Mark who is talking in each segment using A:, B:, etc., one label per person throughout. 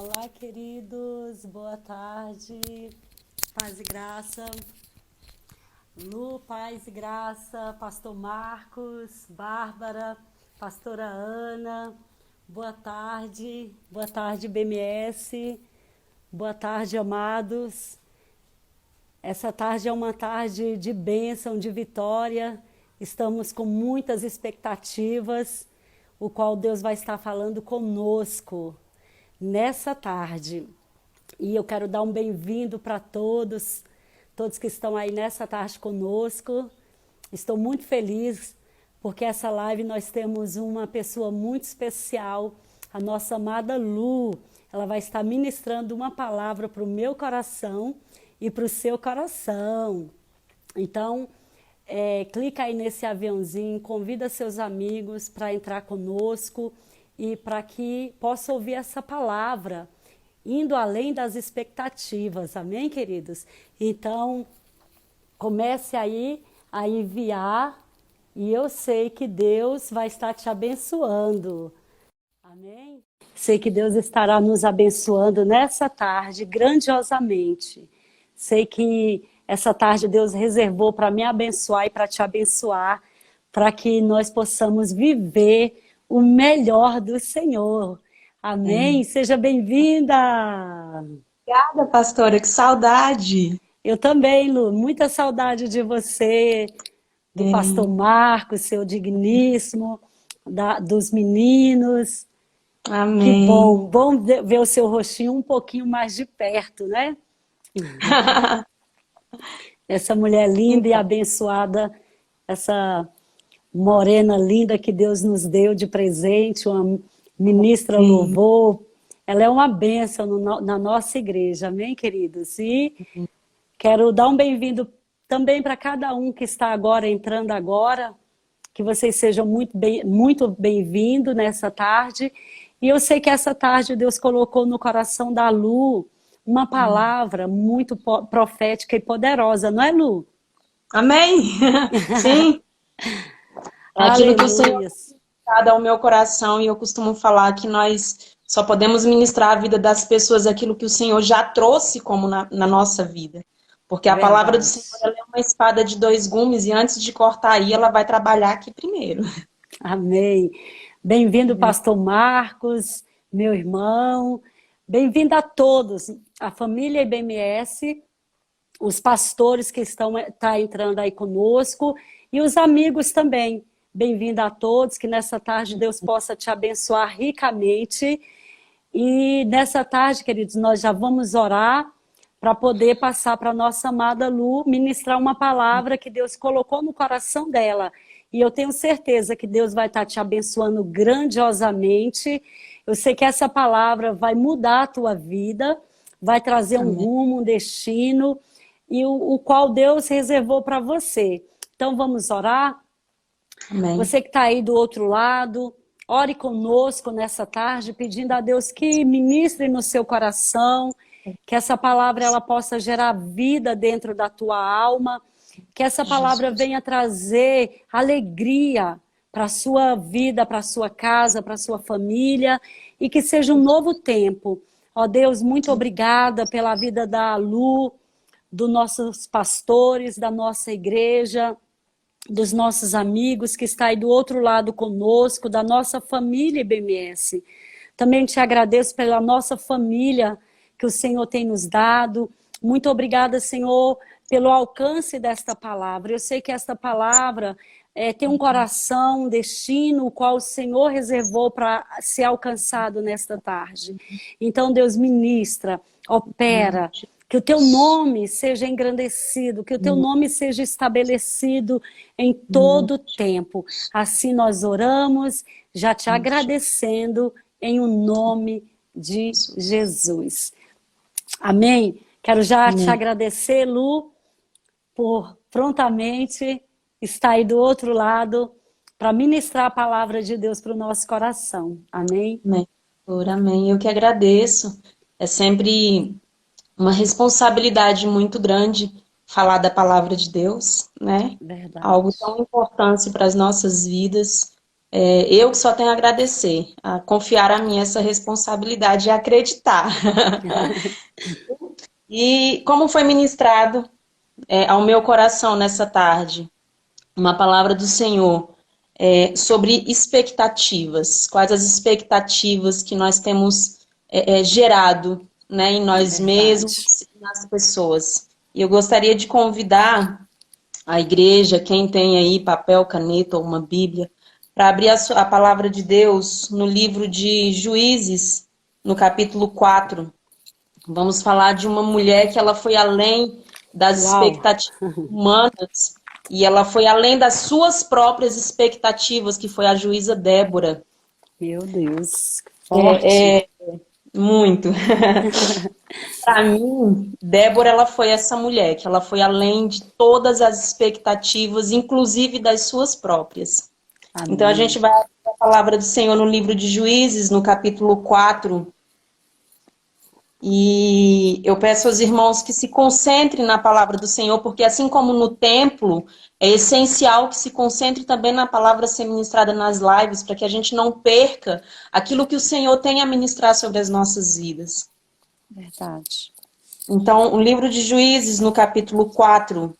A: Olá, queridos, boa tarde, paz e graça. Lu, paz e graça, pastor Marcos, Bárbara, pastora Ana, boa tarde, BMS, boa tarde, amados. Essa tarde é uma tarde de bênção, de vitória, estamos com muitas expectativas, o qual Deus vai estar falando conosco nessa tarde. E eu quero dar um bem-vindo para todos que estão aí nessa tarde conosco. Estou muito feliz porque essa live nós temos uma pessoa muito especial, a nossa amada Lu. Ela vai estar ministrando uma palavra para o meu coração e para o seu coração. Então, clica aí nesse aviãozinho, convida seus amigos para entrar conosco e para que possa ouvir essa palavra, indo além das expectativas, amém, queridos? Então, comece aí a enviar e eu sei que Deus vai estar te abençoando, amém? Sei que Deus estará nos abençoando nessa tarde grandiosamente. Sei que essa tarde Deus reservou para me abençoar e para te abençoar, para que nós possamos viver o melhor do Senhor. Amém? Seja bem-vinda!
B: Obrigada, pastora, que saudade.
A: Eu também, Lu, muita saudade de você, do pastor
B: É,
A: Marcos, seu digníssimo, dos meninos. Que
B: amém.
A: bom ver o seu rostinho um pouquinho mais de perto, né? Essa mulher linda e
B: Então,
A: abençoada, essa morena linda que Deus nos deu de presente, uma ministra
B: sim.
A: louvor. Ela é uma bênção na nossa igreja, amém, queridos? E quero dar um bem-vindo também para cada um que está agora, entrando agora, que vocês sejam muito bem-vindos nessa tarde. E eu sei que essa tarde Deus colocou no coração da Lu uma palavra muito profética e poderosa, não é, Lu?
B: Amém? Sim, é aquilo que o Senhor
A: Aleluia.
B: tem dado ao meu coração e eu costumo falar que nós só podemos ministrar a vida das pessoas aquilo que o Senhor já trouxe como na nossa vida. Porque a palavra do Senhor
A: Verdade.
B: ela é uma espada de dois gumes e antes de cortar aí, ela vai trabalhar aqui primeiro.
A: Amém. Bem-vindo, pastor Marcos, meu irmão. Bem-vindo a todos, a família IBMS, os pastores que estão entrando aí conosco e os amigos também. Bem-vindo a todos, que nessa tarde Deus possa te abençoar ricamente. E nessa tarde, queridos, nós já vamos orar para poder passar para a nossa amada Lu ministrar uma palavra que Deus colocou no coração dela. E eu tenho certeza que Deus vai estar te abençoando grandiosamente. Eu sei que essa palavra vai mudar a tua vida, vai trazer um
B: Amém.
A: rumo, um destino, e o qual Deus reservou para você. Então vamos orar?
B: Amém.
A: Você que está aí do outro lado, ore conosco nessa tarde, pedindo a Deus que ministre no seu coração, que essa palavra ela possa gerar vida dentro da tua alma, que essa palavra
B: Jesus.
A: venha trazer alegria para a sua vida, para a sua casa, para a sua família, e que seja um novo tempo. Ó Deus, muito obrigada pela vida da Lu, dos nossos pastores, da nossa igreja, dos nossos amigos que está aí do outro lado conosco, da nossa família IBMS. Também te agradeço pela nossa família que o Senhor tem nos dado. Muito obrigada, Senhor, pelo alcance desta palavra. Eu sei que esta palavra tem um coração, um destino, o qual o Senhor reservou para ser alcançado nesta tarde. Então, Deus ministra,
B: Amém.
A: opera, que o teu nome seja engrandecido, que o teu nome seja estabelecido em todo o tempo. Assim nós oramos, já te agradecendo em o nome de
B: Jesus.
A: Jesus. Amém? Quero já te
B: Amém.
A: agradecer, Lu, por prontamente estar aí do outro lado para ministrar a palavra de Deus para o nosso coração. Amém?
B: Amém. Amém. Eu que agradeço. É sempre uma responsabilidade muito grande falar da palavra de Deus, né? Algo
A: Verdade.
B: tão importante para as nossas vidas. eu que só tenho a agradecer, a confiar a mim essa responsabilidade e acreditar. E como foi ministrado ao meu coração nessa tarde, uma palavra do Senhor sobre expectativas. Quais as expectativas que nós temos gerado, né, em nós
A: Verdade.
B: mesmos e nas pessoas. E eu gostaria de convidar a igreja, quem tem aí papel, caneta ou uma Bíblia, para abrir a palavra de Deus no livro de Juízes, no capítulo 4. Vamos falar de uma mulher que ela foi além das
A: Uau!
B: expectativas humanas e ela foi além das suas próprias expectativas, que foi a juíza Débora.
A: Meu Deus, que forte.
B: Muito. Para mim, Débora, ela foi essa mulher, que ela foi além de todas as expectativas, inclusive das suas próprias. Então a
A: Amém.
B: gente vai abrir a palavra do Senhor no livro de Juízes, no capítulo 4. E eu peço aos irmãos que se concentrem na palavra do Senhor, porque assim como no templo, é essencial que se concentre também na palavra ser ministrada nas lives, para que a gente não perca aquilo que o Senhor tem a ministrar sobre as nossas vidas.
A: Verdade.
B: Então, o livro de Juízes, no capítulo 4,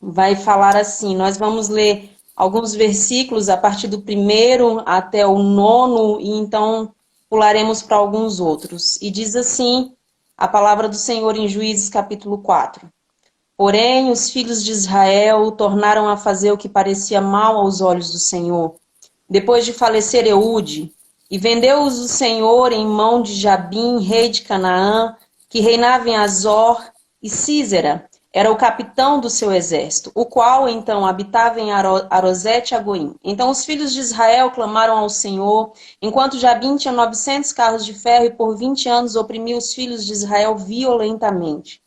B: vai falar assim, nós vamos ler alguns versículos a partir do 1º até o 9º, e então pularemos para alguns outros. E diz assim a palavra do Senhor em Juízes capítulo 4. Porém, os filhos de Israel tornaram a fazer o que parecia mal aos olhos do Senhor. Depois de falecer Eude, e vendeu-os o Senhor em mão de Jabim, rei de Canaã, que reinava em Azor, e Císera era o capitão do seu exército, o qual então habitava em Arosete-Agoim. Então os filhos de Israel clamaram ao Senhor, enquanto Jabim tinha 900 carros de ferro e por 20 anos oprimiu os filhos de Israel violentamente.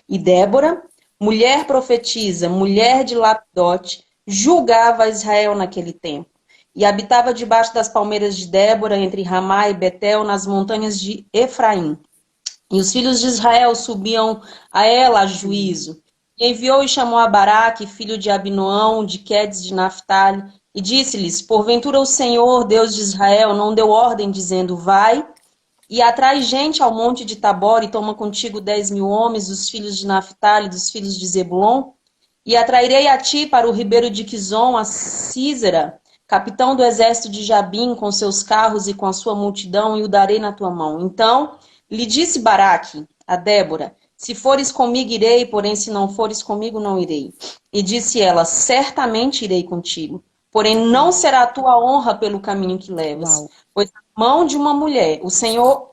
B: E Débora, mulher profetisa, mulher de Lapidote, julgava Israel naquele tempo. E habitava debaixo das palmeiras de Débora, entre Ramá e Betel, nas montanhas de Efraim. E os filhos de Israel subiam a ela a juízo. E enviou e chamou a Baraque, filho de Abinoão, de Quedes de Naphtali, e disse-lhes, porventura o Senhor, Deus de Israel, não deu ordem, dizendo, vai, e atrai gente ao monte de Tabor, e toma contigo 10.000 homens, dos filhos de Naphtali, dos filhos de Zebulon, e atrairei a ti para o ribeiro de Quizon, a Císera, capitão do exército de Jabim, com seus carros e com a sua multidão, e o darei na tua mão. Então lhe disse Baraque a Débora, se fores comigo irei, porém se não fores comigo não irei. E disse ela, certamente irei contigo, porém não será a tua honra pelo caminho que levas,
A: Uau.
B: pois a mão de uma mulher o Senhor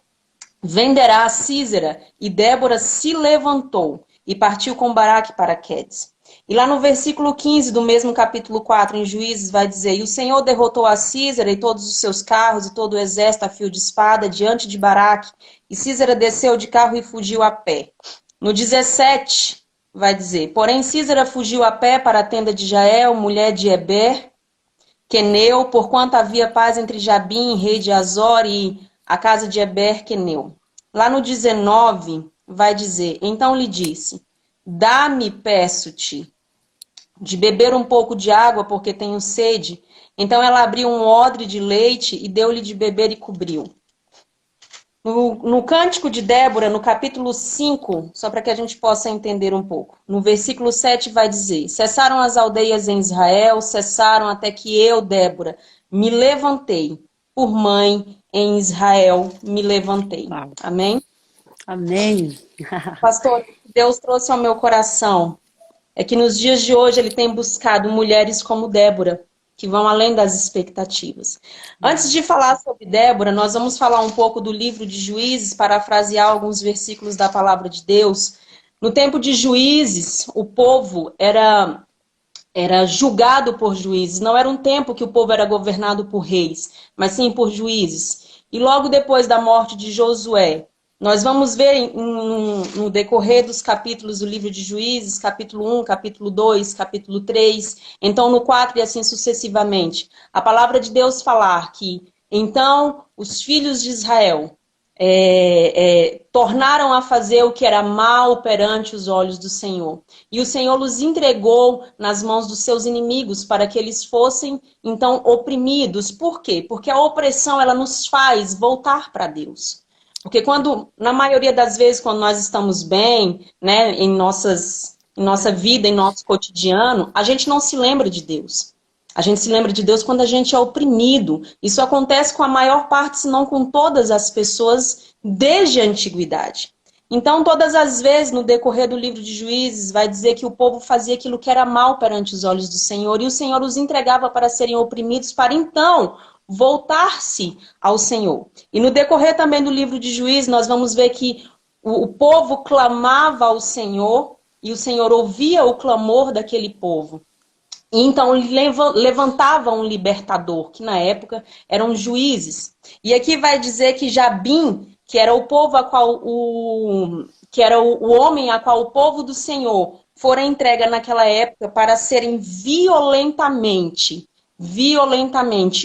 B: venderá a Císera. E Débora se levantou e partiu com Baraque para Quedes. E lá no versículo 15 do mesmo capítulo 4, em Juízes, vai dizer, e o Senhor derrotou a Císera e todos os seus carros e todo o exército a fio de espada diante de Baraque. E Císera desceu de carro e fugiu a pé. No 17, vai dizer, porém Císera fugiu a pé para a tenda de Jael, mulher de Eber, Queneu, porquanto havia paz entre Jabim, rei de Azor, e a casa de Eber, Queneu. Lá no 19, vai dizer, então lhe disse, dá-me, peço-te, de beber um pouco de água, porque tenho sede. Então ela abriu um odre de leite e deu-lhe de beber e cobriu. No Cântico de Débora, no capítulo 5, só para que a gente possa entender um pouco, no versículo 7 vai dizer, cessaram as aldeias em Israel, cessaram até que eu, Débora, me levantei, por mãe em Israel me levantei.
A: Uau.
B: Amém?
A: Amém.
B: Pastor, Deus trouxe ao meu coração é que nos dias de hoje ele tem buscado mulheres como Débora, que vão além das expectativas. Antes de falar sobre Débora, nós vamos falar um pouco do livro de Juízes, parafrasear alguns versículos da palavra de Deus. No tempo de Juízes, o povo era julgado por juízes. Não era um tempo que o povo era governado por reis, mas sim por juízes. E logo depois da morte de Josué, nós vamos ver no decorrer dos capítulos do livro de Juízes, capítulo 1, capítulo 2, capítulo 3, então no 4 e assim sucessivamente, a palavra de Deus falar que, então, os filhos de Israel tornaram a fazer o que era mal perante os olhos do Senhor. E o Senhor os entregou nas mãos dos seus inimigos para que eles fossem, então, oprimidos. Por quê? Porque a opressão, ela nos faz voltar para Deus. Porque na maioria das vezes, quando nós estamos bem, né, em nossa vida, em nosso cotidiano, a gente não se lembra de Deus. A gente se lembra de Deus quando a gente é oprimido. Isso acontece com a maior parte, se não com todas as pessoas, desde a antiguidade. Então, todas as vezes, no decorrer do livro de Juízes, vai dizer que o povo fazia aquilo que era mal perante os olhos do Senhor, e o Senhor os entregava para serem oprimidos, para então voltar-se ao Senhor. E no decorrer também do livro de Juízes, nós vamos ver que o povo clamava ao Senhor, e o Senhor ouvia o clamor daquele povo. E então levantava um libertador, que na época eram juízes. E aqui vai dizer que Jabim, que era o povo a qual que era o homem a qual o povo do Senhor fora entregue naquela época para serem violentamente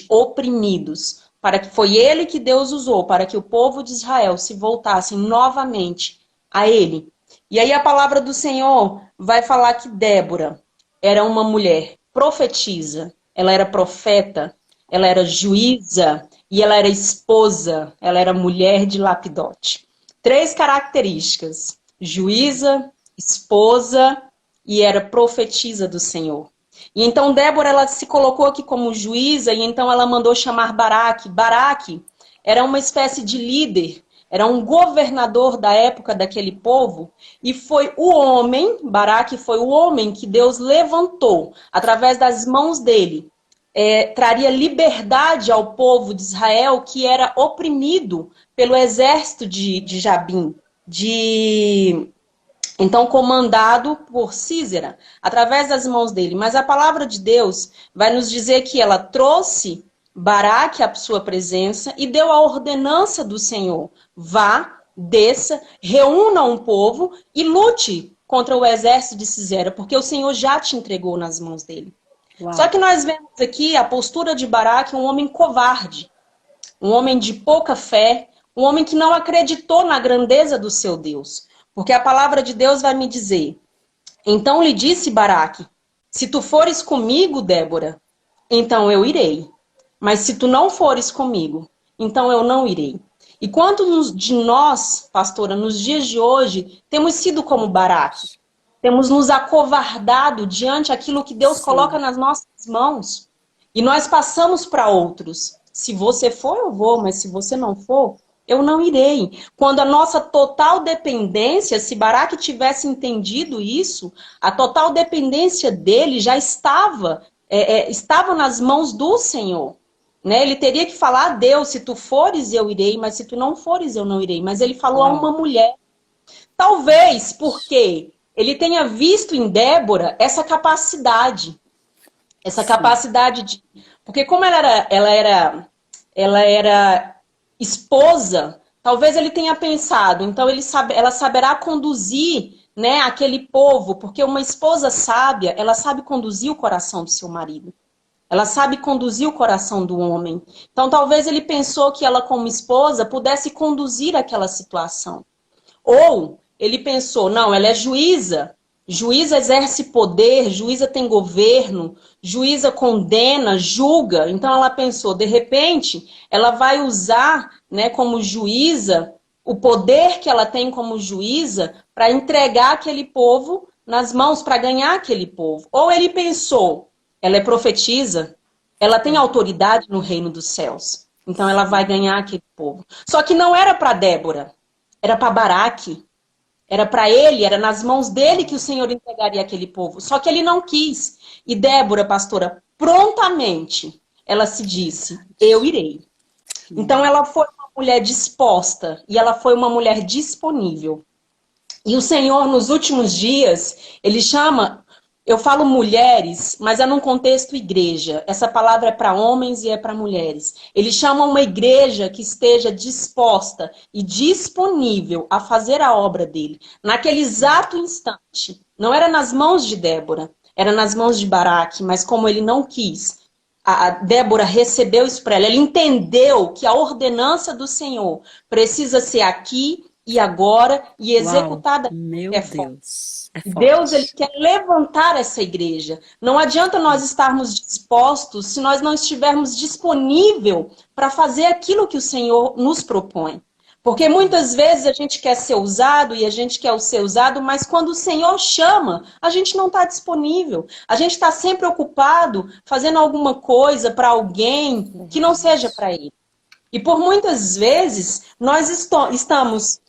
B: oprimidos, para que foi ele que Deus usou para que o povo de Israel se voltasse novamente a ele. E aí a palavra do Senhor vai falar que Débora era uma mulher profetisa, ela era profeta, ela era juíza e ela era esposa, ela era mulher de Lapidote. 3 características: juíza, esposa e era profetisa do Senhor. E então Débora, ela se colocou aqui como juíza, e então ela mandou chamar Baraque. Baraque era uma espécie de líder, era um governador da época daquele povo, e foi o homem, Baraque foi o homem que Deus levantou, através das mãos dele, traria liberdade ao povo de Israel, que era oprimido pelo exército de Jabim, então comandado por Sísera, através das mãos dele. Mas a palavra de Deus vai nos dizer que ela trouxe Baraque à sua presença e deu a ordenança do Senhor: vá, desça, reúna um povo e lute contra o exército de Sísera, porque o Senhor já te entregou nas mãos dele.
A: Uau.
B: Só que nós vemos aqui a postura de Baraque, um homem covarde, um homem de pouca fé, um homem que não acreditou na grandeza do seu Deus. Porque a palavra de Deus vai me dizer: então lhe disse Baraque, se tu fores comigo, Débora, então eu irei. Mas se tu não fores comigo, então eu não irei. E quantos de nós, pastora, nos dias de hoje, temos sido como Baraque? Temos nos acovardado diante daquilo que Deus coloca nas nossas mãos. E nós passamos para outros. Se você for, eu vou, mas se você não for, eu não irei. Quando a nossa total dependência, se Baraque tivesse entendido isso, a total dependência dele já estava nas mãos do Senhor. Né? Ele teria que falar a Deus: se tu fores, eu irei, mas se tu não fores, eu não irei. Mas ele falou a uma mulher. Talvez porque ele tenha visto em Débora essa capacidade. Essa capacidade de... Porque como ela era esposa, talvez ele tenha pensado, então ela saberá conduzir, né, aquele povo, porque uma esposa sábia, ela sabe conduzir o coração do seu marido. Ela sabe conduzir o coração do homem. Então, talvez ele pensou que ela, como esposa, pudesse conduzir aquela situação. Ou ele pensou: não, ela é juíza. Juíza exerce poder, juíza tem governo, juíza condena, julga. Então, ela pensou, de repente, ela vai usar, né, como juíza, o poder que ela tem como juíza para entregar aquele povo nas mãos, para ganhar aquele povo. Ou ele pensou: ela é profetisa, ela tem autoridade no reino dos céus. Então ela vai ganhar aquele povo. Só que não era para Débora, era para Baraque. Era para ele, era nas mãos dele que o Senhor entregaria aquele povo. Só que ele não quis. E Débora, pastora, prontamente, ela se disse: eu irei. Então ela foi uma mulher disposta e ela foi uma mulher disponível. E o Senhor, nos últimos dias, ele chama... Eu falo mulheres, mas é num contexto igreja. Essa palavra é para homens e é para mulheres. Ele chama uma igreja que esteja disposta e disponível a fazer a obra dele. Naquele exato instante. Não era nas mãos de Débora, era nas mãos de Baraque, mas como ele não quis, a Débora recebeu isso para ela. Ela entendeu que a ordenança do Senhor precisa ser aqui e agora e
A: Uau,
B: executada.
A: meu
B: É forte.
A: Deus, é
B: Deus, ele
A: forte.
B: quer levantar essa igreja. Não adianta nós estarmos dispostos se nós não estivermos disponível para fazer aquilo que o Senhor nos propõe. Porque muitas vezes a gente quer ser usado e a gente quer ser usado, mas quando o Senhor chama, a gente não está disponível. A gente está sempre ocupado fazendo alguma coisa para alguém que não seja
A: Verdade.
B: para ele. E por muitas vezes nós estamos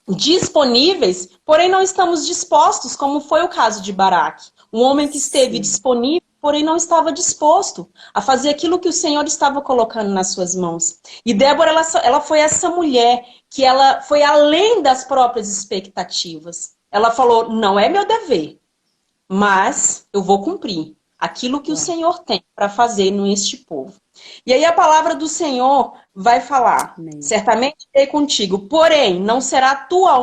B: disponíveis, porém não estamos dispostos, como foi o caso de Baraque. Um homem que esteve
A: Sim.
B: disponível, porém não estava disposto a fazer aquilo que o Senhor estava colocando nas suas mãos. E Débora, ela foi essa mulher que ela foi além das próprias expectativas. Ela falou, não é meu dever, mas eu vou cumprir aquilo que o
A: Uau.
B: Senhor tem para fazer neste povo. E aí a palavra do Senhor vai falar,
A: Amém.
B: certamente irei contigo, porém não será a tua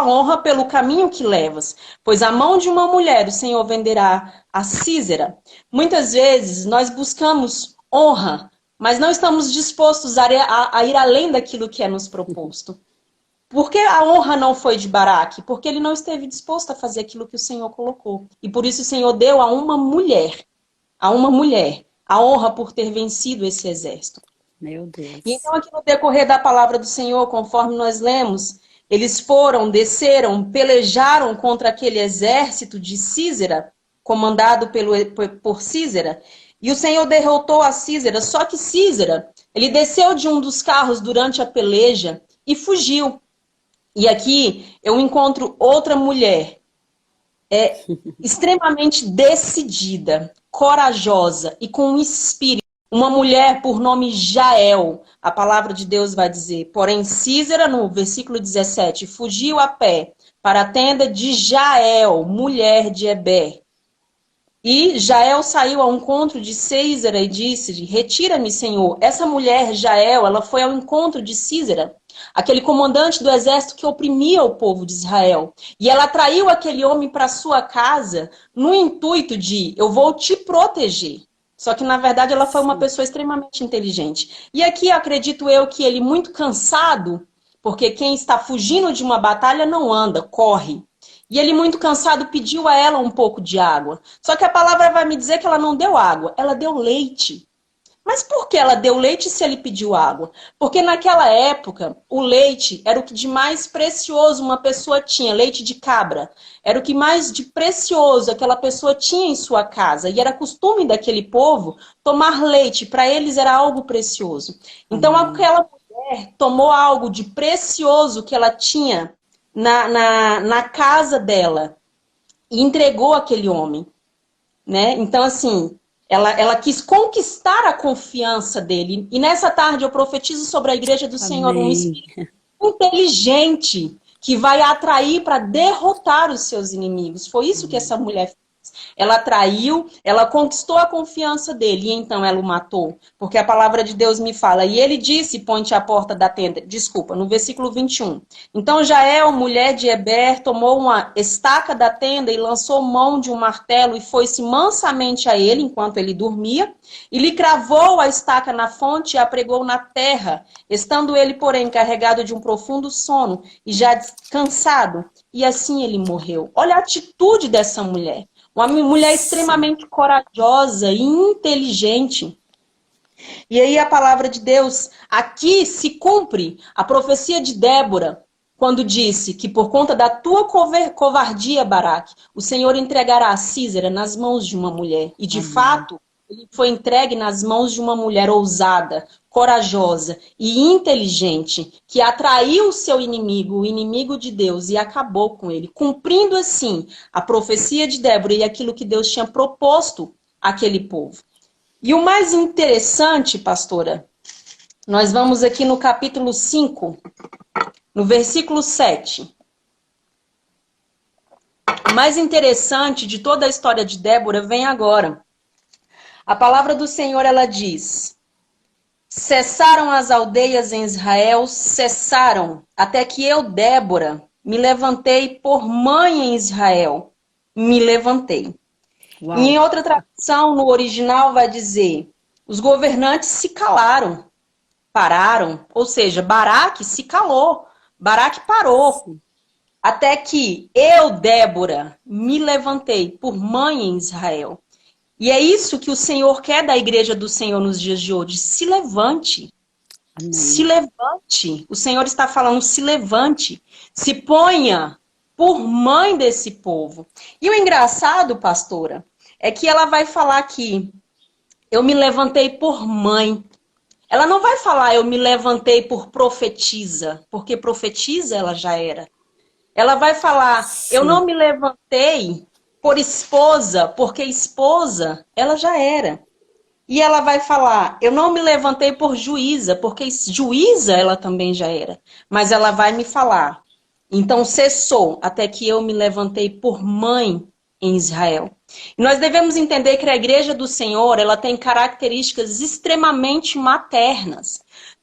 B: honra pelo caminho que levas, pois a mão de uma mulher o Senhor venderá a Císera. Muitas vezes nós buscamos honra, mas não estamos dispostos a ir além daquilo que é nos proposto. Por que a honra não foi de Baraque? Porque ele não esteve disposto a fazer aquilo que o Senhor colocou. E por isso o Senhor deu a uma mulher, a honra por ter vencido esse exército.
A: Meu
B: E
A: Deus.
B: então, aqui no decorrer da palavra do Senhor, conforme nós lemos, eles foram, desceram, pelejaram contra aquele exército de Císera, comandado por Císera, e o Senhor derrotou a Císera, só que Císera, ele desceu de um dos carros durante a peleja e fugiu. E aqui eu encontro outra mulher, extremamente decidida, corajosa e com um espírito. Uma mulher por nome Jael, a palavra de Deus vai dizer. Porém, Císera, no versículo 17, fugiu a pé para a tenda de Jael, mulher de Eber. E Jael saiu ao encontro de Císera e disse-lhe, retira-me, Senhor. Essa mulher, Jael, ela foi ao encontro de Císera, aquele comandante do exército que oprimia o povo de Israel. E ela atraiu aquele homem para sua casa no intuito de, eu vou te proteger. Só que, na verdade, ela foi uma
A: Sim.
B: pessoa extremamente inteligente. E aqui, acredito eu, que ele, muito cansado, porque quem está fugindo de uma batalha não anda, corre. E ele, muito cansado, pediu a ela um pouco de água. Só que a palavra vai me dizer que ela não deu água, ela deu leite. Mas por que ela deu leite se ele pediu água? Porque naquela época, o leite era o que de mais precioso uma pessoa tinha, leite de cabra. Era o que mais de precioso aquela pessoa tinha em sua casa. E era costume daquele povo tomar leite, para eles era algo precioso. Então
A: Amém.
B: aquela mulher tomou algo de precioso que ela tinha na casa dela e entregou aquele homem, né? Então, assim, ela quis conquistar a confiança dele. E nessa tarde eu profetizo sobre a igreja do Senhor um
A: Amém.
B: espírito inteligente que vai atrair para derrotar os seus inimigos. Foi isso que essa mulher fez. Ela atraiu, ela conquistou a confiança dele e então ela o matou. Porque a palavra de Deus me fala, e ele disse, ponte à porta da tenda, desculpa, no versículo 21. Então Jael, mulher de Eber, tomou uma estaca da tenda e lançou mão de um martelo e foi-se mansamente a ele, enquanto ele dormia, e lhe cravou a estaca na fonte e a pregou na terra, estando ele, porém, carregado de um profundo sono e já cansado, e assim ele morreu. Olha a atitude dessa mulher. Uma mulher
A: Sim.
B: extremamente corajosa e inteligente. E aí a palavra de Deus, aqui se cumpre a profecia de Débora, quando disse que por conta da tua covardia, Baraque, o Senhor entregará a Císera nas mãos de uma mulher. E de
A: Amém.
B: fato, ele foi entregue nas mãos de uma mulher ousada, corajosa e inteligente, que atraiu o seu inimigo, o inimigo de Deus, e acabou com ele, cumprindo assim a profecia de Débora e aquilo que Deus tinha proposto àquele povo. E o mais interessante, pastora, nós vamos aqui no capítulo 5, no versículo 7. O mais interessante de toda a história de Débora vem agora. A palavra do Senhor, ela diz: cessaram as aldeias em Israel, cessaram, até que eu, Débora, me levantei por mãe em Israel. Me levantei. E em
A: Uau.
B: outra tradução, no original, vai dizer: os governantes se calaram, pararam, ou seja, Baraque se calou, Baraque parou,
A: Sim.
B: até que eu, Débora, me levantei por mãe em Israel. E é isso que o Senhor quer da igreja do Senhor nos dias de hoje. Se levante. Se
A: Amém.
B: levante. O Senhor está falando, se levante. Se ponha por mãe desse povo. E o engraçado, pastora, é que ela vai falar aqui, eu me levantei por mãe. Ela não vai falar, eu me levantei por profetisa, porque profetisa ela já era. Ela vai falar, eu
A: Sim.
B: não me levantei por esposa, porque esposa ela já era. E ela vai falar, eu não me levantei por juíza, porque juíza ela também já era. Mas ela vai me falar, então cessou até que eu me levantei por mãe em Israel. E nós devemos entender que a igreja do Senhor, ela tem características extremamente maternas.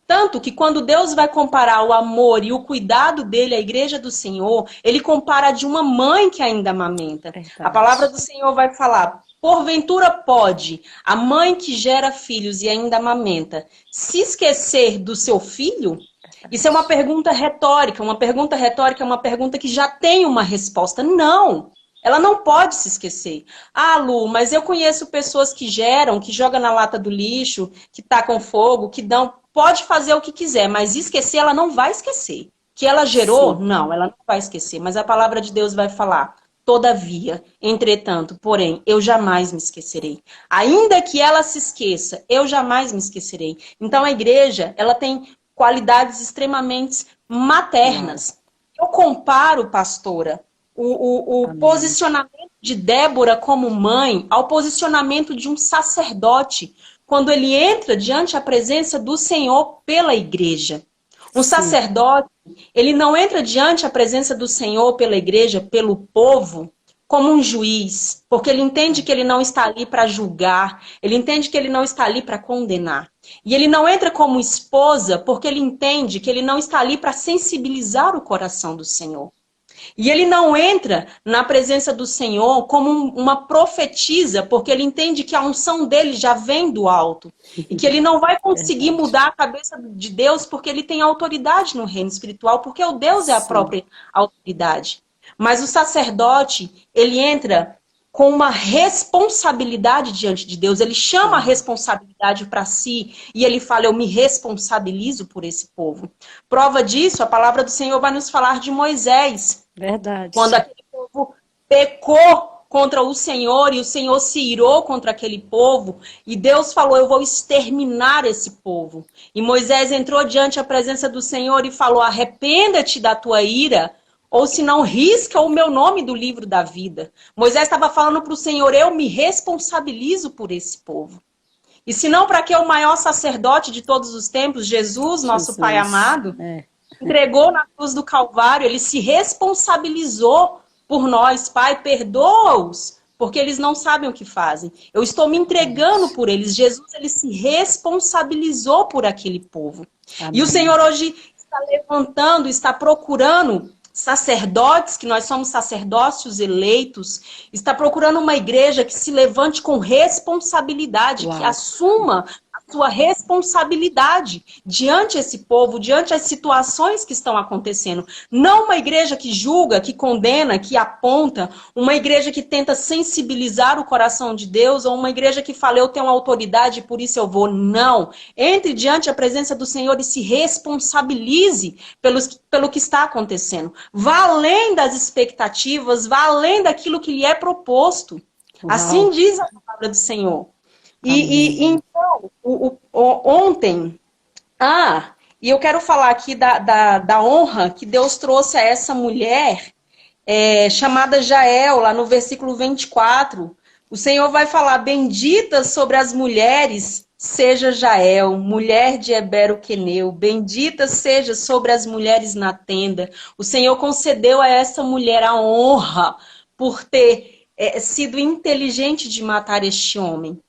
B: Tanto que quando Deus vai comparar o amor e o cuidado dele à igreja do Senhor, ele compara de uma mãe que ainda amamenta. A palavra
A: Verdade.
B: do Senhor vai falar, porventura pode a mãe que gera filhos e ainda amamenta se esquecer do seu filho? Isso é uma
A: Verdade.
B: pergunta retórica. Uma pergunta retórica é uma pergunta que já tem uma resposta. Não! Ela não pode se esquecer. Ah, Lu, mas eu conheço pessoas que geram, que jogam na lata do lixo, que tacam fogo, que dão. Pode fazer o que quiser, mas esquecer ela não vai esquecer. Que ela gerou?
A: Sim.
B: Não, ela não vai esquecer. Mas a palavra de Deus vai falar. Todavia, entretanto, porém, eu jamais me esquecerei. Ainda que ela se esqueça, eu jamais me esquecerei. Então a igreja, ela tem qualidades extremamente
A: Uau.
B: maternas. Eu comparo, pastora, o
A: Amém.
B: posicionamento de Débora como mãe ao posicionamento de um sacerdote quando ele entra diante a presença do Senhor pela igreja. Um
A: Sim.
B: sacerdote, ele não entra diante a presença do Senhor pela igreja, pelo povo, como um juiz, porque ele entende que ele não está ali para julgar, ele entende que ele não está ali para condenar. E ele não entra como esposa, porque ele entende que ele não está ali para sensibilizar o coração do Senhor. E ele não entra na presença do Senhor como uma profetisa, porque ele entende que a unção dele já vem do alto. E que ele não vai conseguir
A: Verdade.
B: mudar a cabeça de Deus porque ele tem autoridade no reino espiritual, porque o Deus é a
A: Sim.
B: própria autoridade. Mas o sacerdote, ele entra com uma responsabilidade diante de Deus. Ele chama a
A: Uau.
B: responsabilidade para si e ele fala, eu me responsabilizo por esse povo. Prova disso, a palavra do Senhor vai nos falar de Moisés. Quando
A: Verdade.
B: aquele povo pecou contra o Senhor e o Senhor se irou contra aquele povo e Deus falou, eu vou exterminar esse povo. E Moisés entrou diante a presença do Senhor e falou, arrependa-te da tua ira, ou se não risca o meu nome do livro da vida. Moisés estava falando para o Senhor, eu me responsabilizo por esse povo. E se não, para que o maior sacerdote de todos os tempos, Jesus, nosso Pai
A: Jesus.
B: amado,
A: É.
B: entregou na cruz do Calvário, ele se responsabilizou por nós. Pai, perdoa-os, porque eles não sabem o que fazem. Eu estou me entregando
A: Verdade.
B: por eles. Jesus, ele se responsabilizou por aquele povo. E o
A: Amém.
B: Senhor hoje está levantando, está procurando sacerdotes, que nós somos sacerdócios eleitos, está procurando uma igreja que se levante com responsabilidade, que
A: Uau.
B: assuma a sua responsabilidade diante esse povo, diante as situações que estão acontecendo. Não uma igreja que julga, que condena, que aponta, uma igreja que tenta sensibilizar o coração de Deus, ou uma igreja que fala, eu tenho autoridade, por isso eu vou. Não. Entre diante a presença do Senhor e se responsabilize pelo que está acontecendo. Vá além das expectativas, vá além daquilo que lhe é proposto. Assim
A: Uau.
B: diz a palavra do Senhor.
A: Amém.
B: Então, ontem, e eu quero falar aqui da honra que Deus trouxe a essa mulher, chamada Jael, lá no versículo 24. O Senhor vai falar, bendita sobre as mulheres seja Jael, mulher de Hebero-Queneu, bendita seja sobre as mulheres na tenda. O Senhor concedeu a essa mulher a honra por ter sido inteligente de matar este homem.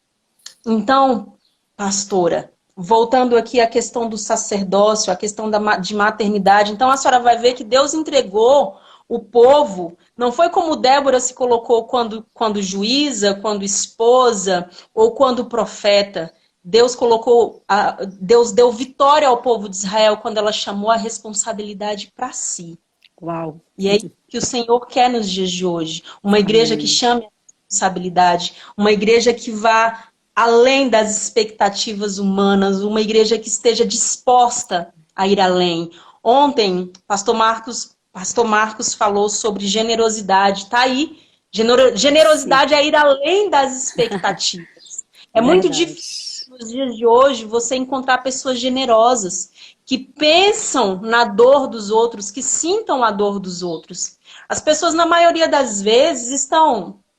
B: Então, pastora, voltando aqui à questão do sacerdócio, à questão de maternidade, então a senhora vai ver que Deus entregou o povo, não foi como Débora se colocou quando juíza, quando esposa ou quando profeta. Deus deu vitória ao povo de Israel quando ela chamou a responsabilidade para si.
A: Uau.
B: E é isso que o Senhor quer nos dias de hoje. Uma igreja que chame a responsabilidade, uma igreja que vá além das expectativas humanas, uma igreja que esteja disposta a ir além. Ontem, Pastor Marcos falou sobre generosidade. Tá aí. Generosidade é ir além das expectativas. É muito difícil nos dias de hoje você encontrar pessoas generosas que pensam na dor dos outros, que sintam a dor dos outros. As pessoas, na maioria das vezes,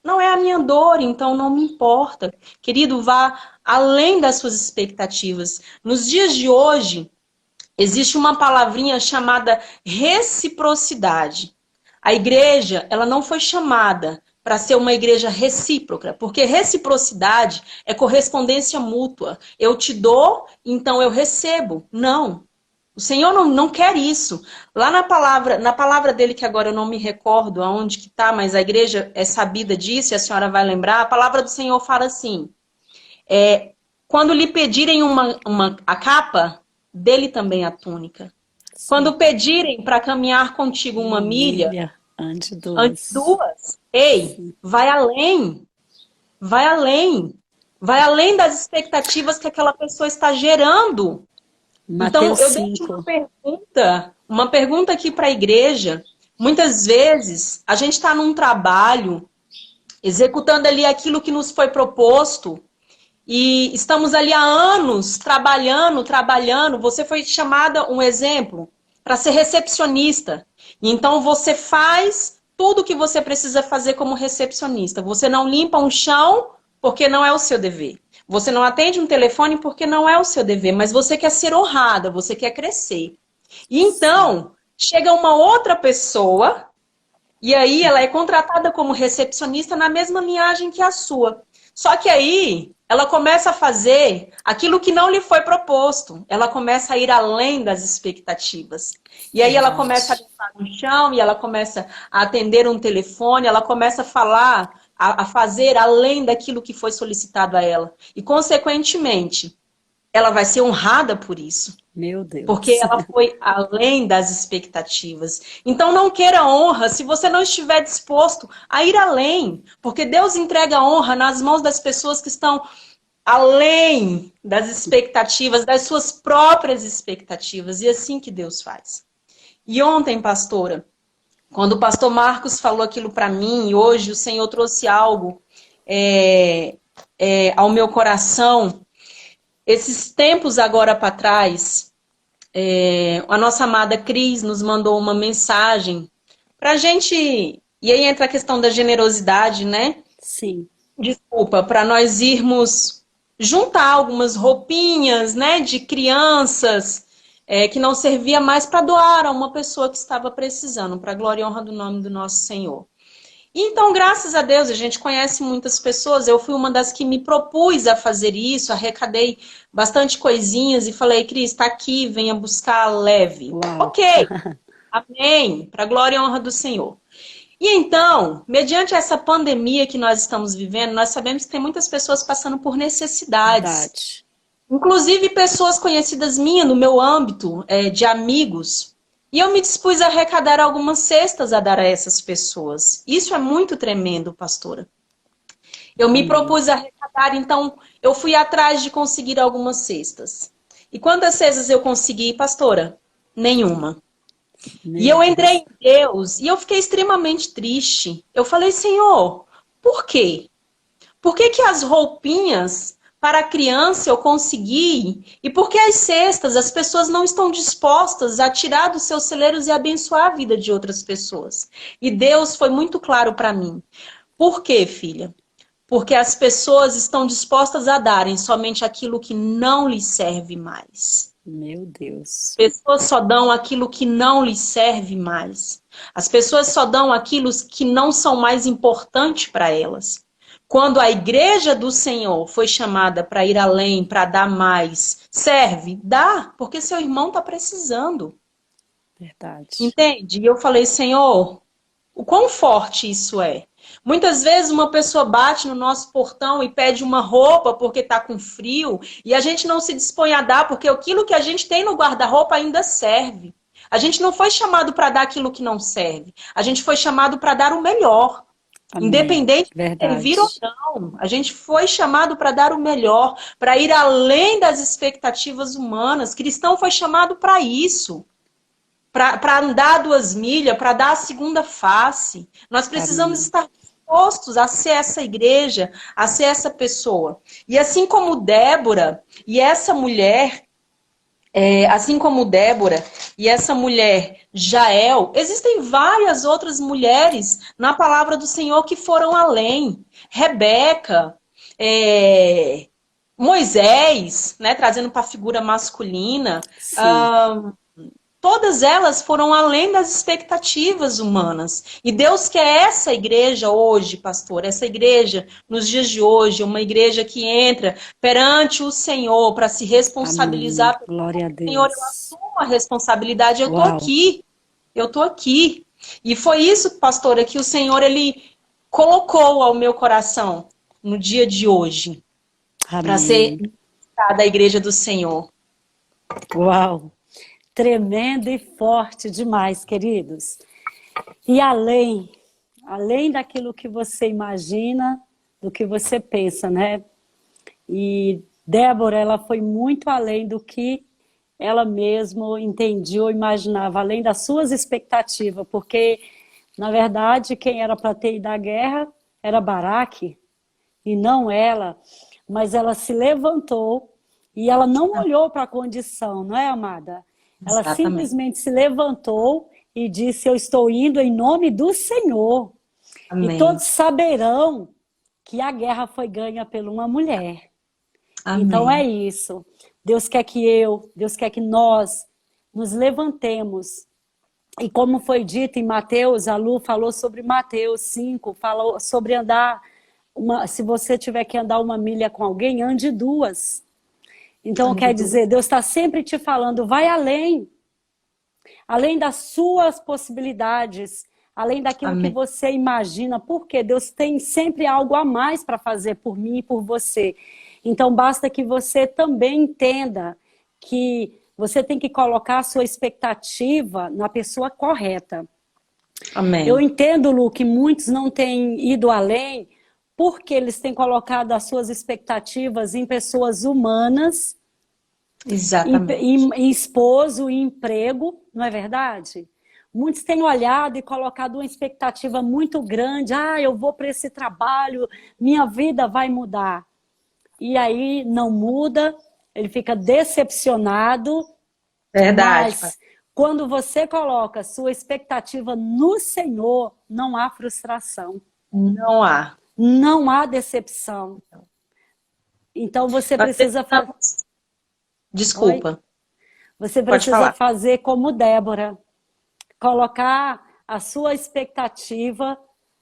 B: não é a minha dor, então não me importa. Querido, vá além das suas expectativas. Nos dias de hoje, existe uma palavrinha chamada reciprocidade. A igreja, ela não foi chamada para ser uma igreja recíproca, porque reciprocidade é correspondência mútua. Eu te dou, então eu recebo. Não. O Senhor não quer isso. Lá na palavra dele, que agora eu não me recordo aonde que está, mas a igreja é sabida disso, e a senhora vai lembrar, a palavra do Senhor fala assim, quando lhe pedirem a capa, dele também a túnica. Sim. Quando pedirem para caminhar contigo uma milha, ante duas. Ei, sim. Vai além. Vai além. Vai além das expectativas que aquela pessoa está gerando.
A: Mateus
B: então, eu deixo uma pergunta aqui para a igreja. Muitas vezes, a gente está num trabalho, executando ali aquilo que nos foi proposto, e estamos ali há anos trabalhando. Você foi chamada, um exemplo, para ser recepcionista. E então, você faz tudo o que você precisa fazer como recepcionista. Você não limpa um chão porque não é o seu dever. Você não atende um telefone porque não é o seu dever, mas você quer ser honrada, você quer crescer. E então, chega uma outra pessoa, e aí ela é contratada como recepcionista na mesma linhagem que a sua. Só que aí, ela começa a fazer aquilo que não lhe foi proposto. Ela começa a ir além das expectativas. E aí ela começa a limpar no chão, e ela começa a atender um telefone, ela começa a falar, a fazer além daquilo que foi solicitado a ela. E, consequentemente, ela vai ser honrada por isso.
A: Meu Deus.
B: Porque ela foi além das expectativas. Então, não queira honra se você não estiver disposto a ir além. Porque Deus entrega honra nas mãos das pessoas que estão além das expectativas, das suas próprias expectativas. E é assim que Deus faz. E ontem, pastora, quando o pastor Marcos falou aquilo para mim, e hoje o Senhor trouxe algo ao meu coração, esses tempos agora para trás, a nossa amada Cris nos mandou uma mensagem para a gente, e aí entra a questão da generosidade, né?
A: Sim.
B: Desculpa, para nós irmos juntar algumas roupinhas, né, de crianças, que não servia mais, para doar a uma pessoa que estava precisando, para a glória e honra do nome do nosso Senhor. E então, graças a Deus, a gente conhece muitas pessoas. Eu fui uma das que me propus a fazer isso, arrecadei bastante coisinhas e falei, Cris, está aqui, venha buscar, leve.
A: Uau.
B: Ok, amém, para a glória e honra do Senhor. E então, mediante essa pandemia que nós estamos vivendo, nós sabemos que tem muitas pessoas passando por necessidades.
A: Verdade.
B: Inclusive pessoas conhecidas minhas no meu âmbito de amigos. E eu me dispus a arrecadar algumas cestas a dar a essas pessoas. Isso é muito tremendo, pastora. Eu me propus a arrecadar, então eu fui atrás de conseguir algumas cestas. E quantas cestas eu consegui, pastora? Nenhuma. E eu entrei em Deus e eu fiquei extremamente triste. Eu falei, Senhor, por quê? Por que que as roupinhas para a criança eu consegui? E por que as cestas, as pessoas não estão dispostas a tirar dos seus celeiros e abençoar a vida de outras pessoas? E Deus foi muito claro para mim. Por quê, filha? Porque as pessoas estão dispostas a darem somente aquilo que não lhes serve mais.
A: Meu Deus.
B: As pessoas só dão aquilo que não lhes serve mais. As pessoas só dão aquilo que não são mais importantes para elas. Quando a igreja do Senhor foi chamada para ir além, para dar mais, serve? Dá, porque seu irmão está precisando.
A: Verdade.
B: Entende? E eu falei, Senhor, O quão forte isso é. Muitas vezes uma pessoa bate no nosso portão e pede uma roupa porque está com frio e a gente não se dispõe a dar porque aquilo que a gente tem no guarda-roupa ainda serve. A gente não foi chamado para dar aquilo que não serve. A gente foi chamado para dar o melhor.
A: Amém.
B: Independente de
A: Verdade.
B: servir ou não, a gente foi chamado para dar o melhor, para ir além das expectativas humanas. Cristão foi chamado para isso. Para andar 2 milhas, para dar a segunda face. Nós precisamos
A: Amém.
B: estar dispostos a ser essa igreja, a ser essa pessoa. E assim como Débora e essa mulher, assim como Débora e essa mulher Jael, existem várias outras mulheres na palavra do Senhor que foram além. Rebeca, Moisés, né, trazendo para a figura masculina.
A: Sim.
B: Todas elas foram além das expectativas humanas. E Deus quer essa igreja hoje, pastor, essa igreja nos dias de hoje, uma igreja que entra perante o Senhor para se
A: Amém.
B: responsabilizar.
A: Glória a
B: Senhor, eu
A: Deus.
B: assumo a responsabilidade, eu tô
A: Uau.
B: aqui, eu tô aqui. E foi isso, pastora, que o Senhor, ele colocou ao meu coração no dia de hoje, para ser
A: Amém.
B: da igreja do Senhor.
A: Uau. Tremendo e forte demais, queridos. E além daquilo que você imagina, do que você pensa, né? E Débora, ela foi muito além do que ela mesma entendia ou imaginava, além das suas expectativas, porque, na verdade, quem era para ter ido à guerra era Baraque, e não ela, mas ela se levantou e ela não olhou para a condição, não é, amada? Ela
B: Exatamente.
A: simplesmente se levantou e disse: eu estou indo em nome do Senhor. E
B: Amém.
A: todos saberão que a guerra foi ganha por uma mulher. Então é
B: Amém.
A: isso. Deus quer que nós nos levantemos. E como foi dito em Mateus, a Lu falou sobre Mateus 5, falou sobre andar, se você tiver que andar 1 milha com alguém, ande 2. Então quer dizer, Deus está sempre te falando, vai além das suas possibilidades, além daquilo que
B: Amém.
A: você imagina, porque Deus tem sempre algo a mais para fazer por mim e por você. Então basta que você também entenda que você tem que colocar a sua expectativa na pessoa correta. Eu
B: Amém.
A: entendo, Lu, que muitos não têm ido além porque eles têm colocado as suas expectativas em pessoas humanas,
B: Exatamente.
A: em esposo e emprego, não é verdade? Muitos têm olhado e colocado uma expectativa muito grande. Ah, eu vou para esse trabalho, minha vida vai mudar. E aí não muda, ele fica decepcionado,
B: Verdade,
A: mas
B: pastor.
A: quando você coloca sua expectativa no Senhor, não há frustração,
B: Não há.
A: não há decepção. Então você
B: Nós
A: precisa fazer.
B: precisamos.
A: Oi?
B: Desculpa,
A: Você
B: pode
A: precisa
B: falar.
A: fazer como Débora, colocar a sua expectativa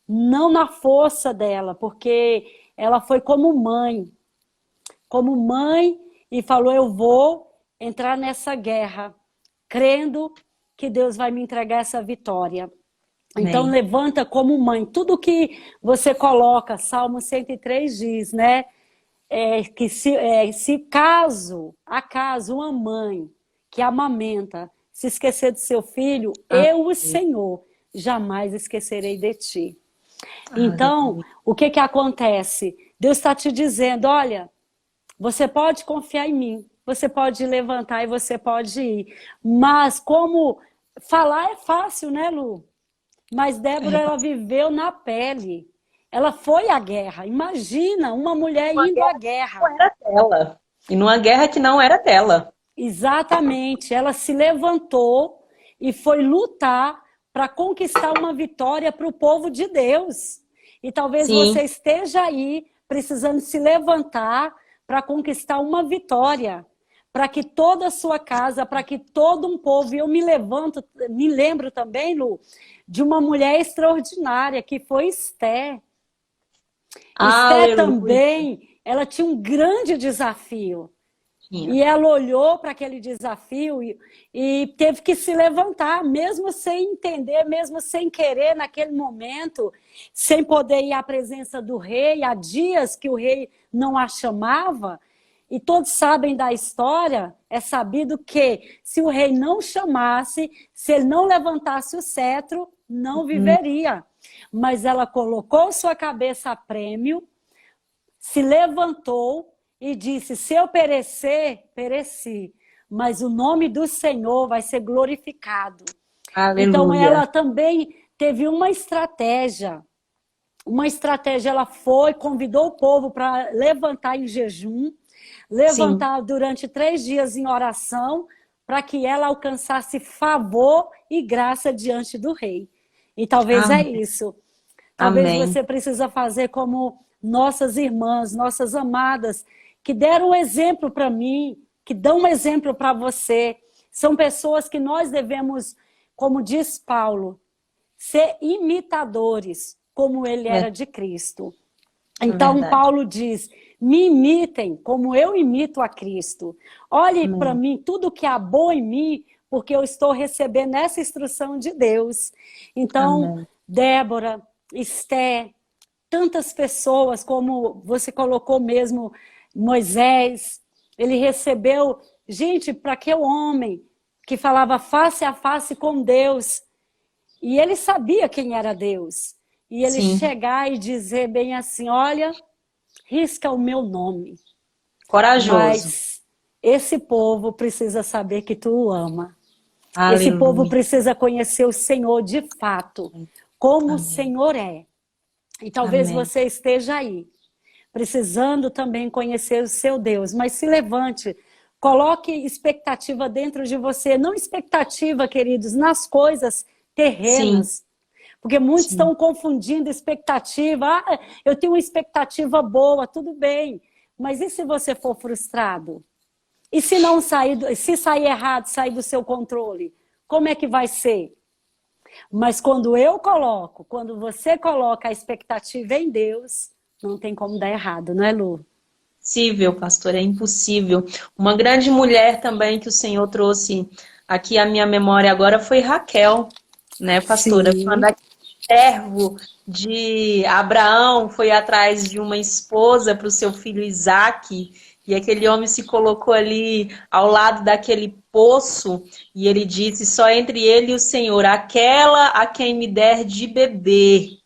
A: não na força dela, porque ela foi como mãe e falou: eu vou entrar nessa guerra, crendo que Deus vai me entregar essa vitória. Então
B: Amém.
A: levanta como mãe, tudo que você coloca, Salmo 103 diz, né? Que se acaso uma mãe que amamenta se esquecer do seu filho, eu, o
B: Amém.
A: Senhor, jamais esquecerei de ti. Então,
B: Aleluia.
A: o que acontece? Deus está te dizendo, olha, você pode confiar em mim, você pode levantar e você pode ir. Mas como falar é fácil, né, Lu? Mas Débora, ela viveu na pele. Ela foi à guerra. Imagina uma mulher
B: Uma
A: indo à
B: guerra que
A: guerra.
B: não era dela. E numa guerra que não era dela.
A: Exatamente. Ela se levantou e foi lutar para conquistar uma vitória para o povo de Deus. E talvez você
B: Sim.
A: esteja aí precisando se levantar para conquistar uma vitória, para que toda a sua casa, para que todo um povo, e eu me lembro também, Lu, de uma mulher extraordinária que foi Esther. Esther
B: Aleluia.
A: também, ela tinha um grande desafio. E ela olhou para aquele desafio e teve que se levantar, mesmo sem entender, mesmo sem querer naquele momento, sem poder ir à presença do rei, há dias que o rei não a chamava. E todos sabem da história, é sabido que se o rei não chamasse, se ele não levantasse o cetro, não viveria. Mas ela colocou sua cabeça a prêmio, se levantou e disse: se eu perecer, pereci, mas o nome do Senhor vai ser glorificado.
B: Aleluia.
A: Então ela também teve uma estratégia. Ela foi, convidou o povo para levantar em jejum, levantar durante 3 dias em oração, para que ela alcançasse favor e graça diante do rei. E talvez é isso. Talvez você precisa fazer como nossas irmãs, nossas amadas, que deram um exemplo para mim, que dão um exemplo para você. São pessoas que nós devemos, como diz Paulo, ser imitadores, como ele era de Cristo. Então, Paulo diz: me imitem como eu imito a Cristo. Olhe para mim tudo que há bom em mim, porque eu estou recebendo essa instrução de Deus. Então, Débora, Esté, tantas pessoas, como você colocou mesmo, Moisés, ele recebeu, gente, para que o homem que falava face a face com Deus, e ele sabia quem era Deus, e ele chegar e dizer bem assim: olha, risca o meu nome.
B: Corajoso.
A: Mas esse povo precisa saber que tu o ama.
B: Aleluia.
A: Esse povo precisa conhecer o Senhor de fato, como o Senhor é. E talvez você esteja aí, precisando também conhecer o seu Deus, mas se levante, coloque expectativa dentro de você, não expectativa, queridos, nas coisas terrenas, porque muitos estão confundindo expectativa. Ah, eu tenho uma expectativa boa, tudo bem, mas e se você for frustrado? E se não sair, se sair errado, sair do seu controle, como é que vai ser? Mas quando você coloca a expectativa em Deus, não tem como dar errado, não é, Lu?
B: Impossível, pastor, é impossível. Uma grande mulher também que o Senhor trouxe aqui à minha memória agora foi Raquel, né, pastora? Quando aquele servo de Abraão foi atrás de uma esposa para o seu filho Isaque, e aquele homem se colocou ali ao lado daquele poço, e ele disse: só entre ele e o Senhor, aquela a quem me der de beber,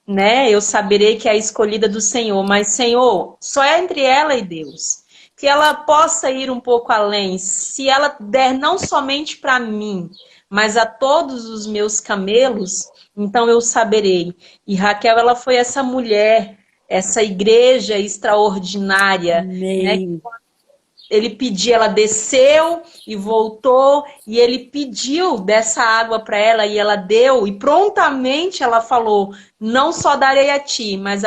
B: né, eu saberei que é a escolhida do Senhor. Mas, Senhor, só é entre ela e Deus. Que ela possa ir um pouco além. Se ela der não somente para mim, mas a todos os meus camelos, então eu saberei. E Raquel, ela foi essa mulher, essa igreja extraordinária, né? Ele pediu, ela desceu e voltou, e ele pediu dessa água para ela, e ela deu, e prontamente ela falou: não só darei a ti, mas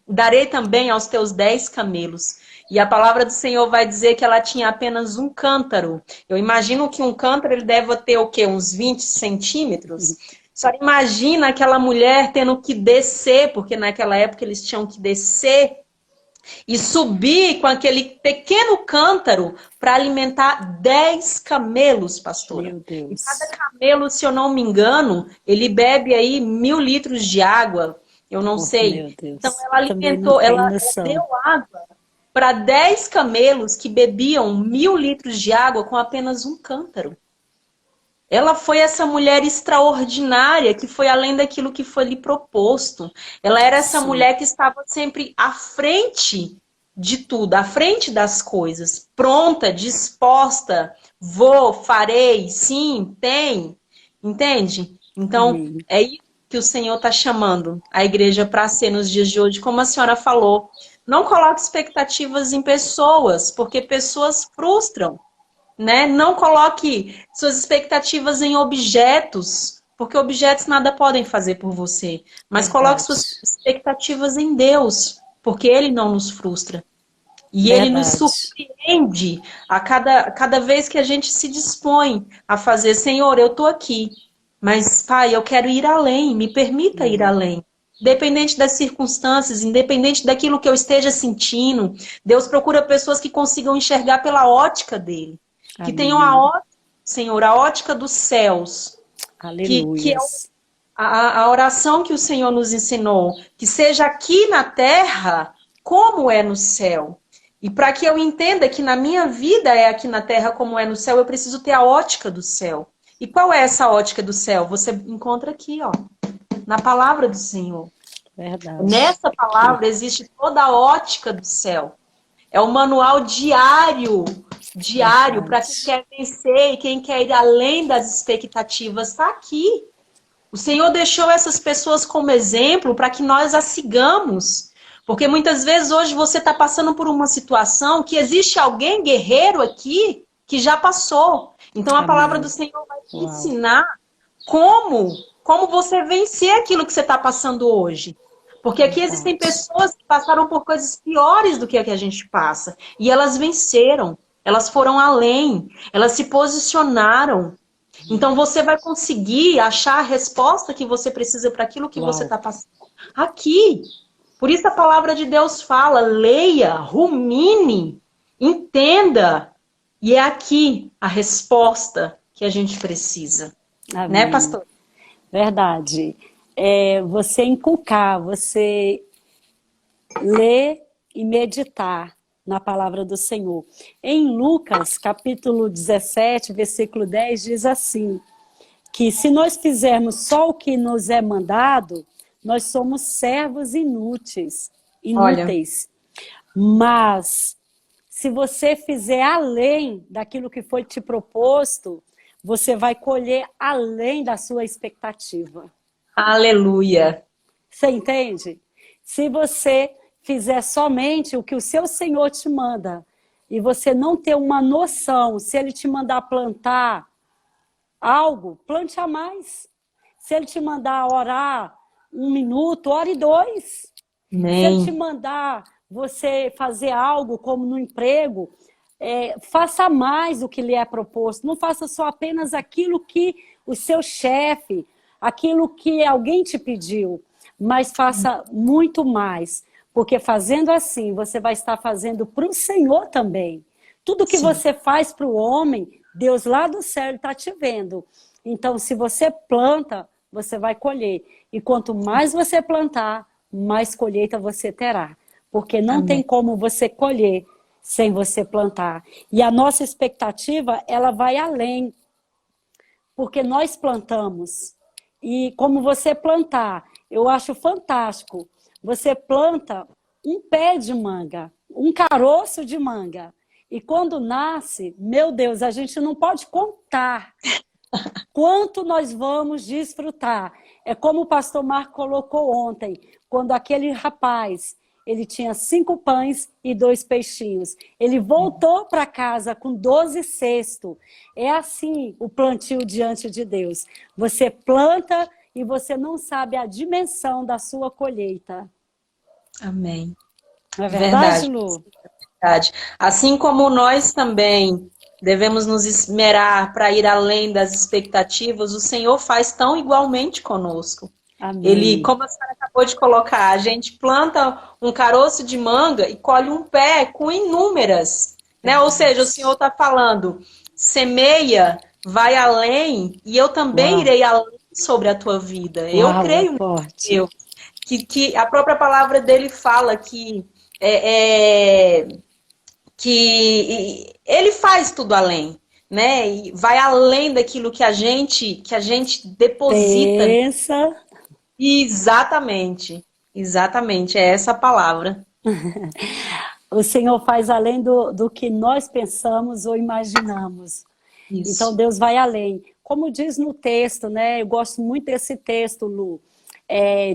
B: darei também aos teus 10 camelos. E a palavra do Senhor vai dizer que ela tinha apenas um cântaro. Eu imagino que um cântaro ele deve ter o quê? Uns 20 centímetros? Só imagina aquela mulher tendo que descer, porque naquela época eles tinham que descer e subir com aquele pequeno cântaro para alimentar 10 camelos, pastora.
A: Meu Deus.
B: E cada camelo, se eu não me engano, ele bebe aí 1000 litros de água. Eu não sei.
A: Meu Deus.
B: Então ela alimentou, ela deu água para 10 camelos que bebiam 1000 litros de água com apenas um cântaro. Ela foi essa mulher extraordinária que foi além daquilo que foi lhe proposto. Ela era essa mulher que estava sempre à frente de tudo, à frente das coisas, pronta, disposta, vou, farei, sim, tem, entende? Então, é isso que o Senhor está chamando a igreja para ser nos dias de hoje, como a senhora falou. Não coloque expectativas em pessoas, porque pessoas frustram. Né? Não coloque suas expectativas em objetos, porque objetos nada podem fazer por você. Mas coloque suas expectativas em Deus, porque Ele não nos frustra. E Ele nos surpreende a cada vez que a gente se dispõe a fazer: Senhor, eu estou aqui, mas Pai, eu quero ir além, me permita ir além. independente das circunstâncias, independente daquilo que eu esteja sentindo. Deus procura pessoas que consigam enxergar pela ótica dele. Que tenham a
A: Amém.
B: ótica, Senhor, a ótica dos céus. Que é
A: Aleluias.
B: a oração que o Senhor nos ensinou. Que seja aqui na terra como é no céu. E para que eu entenda que na minha vida é aqui na terra como é no céu, eu preciso ter a ótica do céu. E qual é essa ótica do céu? Você encontra aqui, ó, na palavra do Senhor.
A: Verdade.
B: Nessa palavra existe toda a ótica do céu. É o manual diário para quem quer vencer e quem quer ir além das expectativas. Está aqui. O Senhor deixou essas pessoas como exemplo para que nós as sigamos. Porque muitas vezes hoje você está passando por uma situação que existe alguém guerreiro aqui que já passou. Então a palavra do Senhor vai te ensinar como você vencer aquilo que você está passando hoje. Porque aqui existem pessoas que passaram por coisas piores do que a gente passa. E elas venceram. Elas foram além. Elas se posicionaram. Então você vai conseguir achar a resposta que você precisa para aquilo que você está passando. Aqui. Por isso a palavra de Deus fala, leia, rumine, entenda. E é aqui a resposta que a gente precisa.
A: Amém.
B: Né, pastor?
A: Verdade. Você inculcar, você ler e meditar na palavra do Senhor. Em Lucas, capítulo 17, versículo 10, diz assim, que se nós fizermos só o que nos é mandado, nós somos servos inúteis. Mas, se você fizer além daquilo que foi te proposto, você vai colher além da sua expectativa.
B: Aleluia.
A: Você entende? Se você fizer somente o que o seu Senhor te manda, e você não ter uma noção, se Ele te mandar plantar algo, plante a mais. Se Ele te mandar orar 1 minuto, ore 2.
B: Amém.
A: Se Ele te mandar você fazer algo, como no emprego, faça mais do que lhe é proposto. Não faça só apenas aquilo que o seu chefe, aquilo que alguém te pediu, mas faça muito mais. Porque fazendo assim, você vai estar fazendo para o Senhor também. Tudo que você faz para o homem, Deus lá do céu está te vendo. Então, se você planta, você vai colher. E quanto mais você plantar, mais colheita você terá. Porque não tem como você colher sem você plantar. E a nossa expectativa, ela vai além. Porque nós plantamos. E como você plantar, eu acho fantástico. Você planta um pé de manga, um caroço de manga. E quando nasce, meu Deus, a gente não pode contar quanto nós vamos desfrutar. É como o pastor Marco colocou ontem, quando aquele rapaz, ele tinha 5 pães e 2 peixinhos. Ele voltou para casa com 12 cestos. É assim o plantio diante de Deus. Você planta e você não sabe a dimensão da sua colheita.
B: Amém.
A: Não é verdade, Lu?
B: Verdade. Assim como nós também devemos nos esmerar para ir além das expectativas, o Senhor faz tão igualmente conosco.
A: Amém.
B: Ele, como a senhora acabou de colocar, a gente planta um caroço de manga e colhe um pé com inúmeras, né? Ou seja, o Senhor está falando, semeia, vai além, e eu também irei além sobre a tua vida. Eu creio muito que a própria palavra dele fala que ele faz tudo além, né? E vai além daquilo que a gente deposita.
A: Pensa.
B: Exatamente, é essa a palavra.
A: O Senhor faz além do que nós pensamos ou imaginamos. Isso. Então Deus vai além. Como diz no texto, né? Eu gosto muito desse texto, Lu,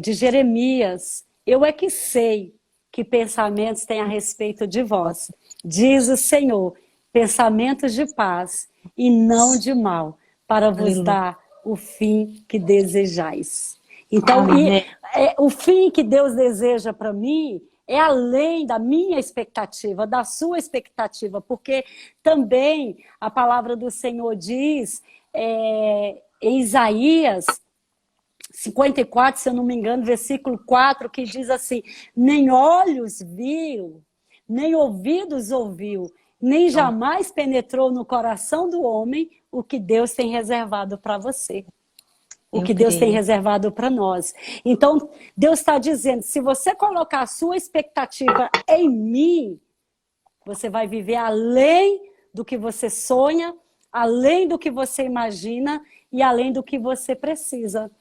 A: de Jeremias. Eu é que sei que pensamentos têm a respeito de vós. Diz o Senhor, pensamentos de paz e não de mal, para vos dar o fim que desejais. Então, o fim que Deus deseja para mim é além da minha expectativa, da sua expectativa, porque também a palavra do Senhor diz, em Isaías 54, se eu não me engano, versículo 4, que diz assim: nem olhos viu, nem ouvidos ouviu, nem jamais penetrou no coração do homem o que Deus tem reservado para você. O que Deus tem reservado para nós. Então, Deus está dizendo, se você colocar a sua expectativa em mim, você vai viver além do que você sonha, além do que você imagina e além do que você precisa.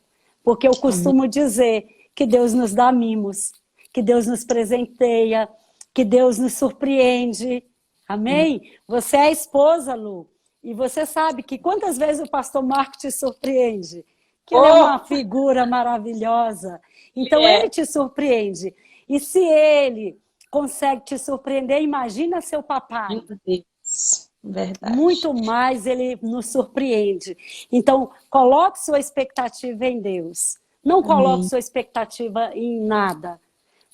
A: Porque eu costumo dizer que Deus nos dá mimos, que Deus nos presenteia, que Deus nos surpreende. Amém? Você é a esposa, Lu, e você sabe que quantas vezes o pastor Marco te surpreende? Que ele é uma figura maravilhosa. Então ele te surpreende. E se ele consegue te surpreender, imagina seu papai.
B: Meu Deus, verdade.
A: Muito mais ele nos surpreende. Então, coloque sua expectativa em Deus. Não coloque sua expectativa em nada.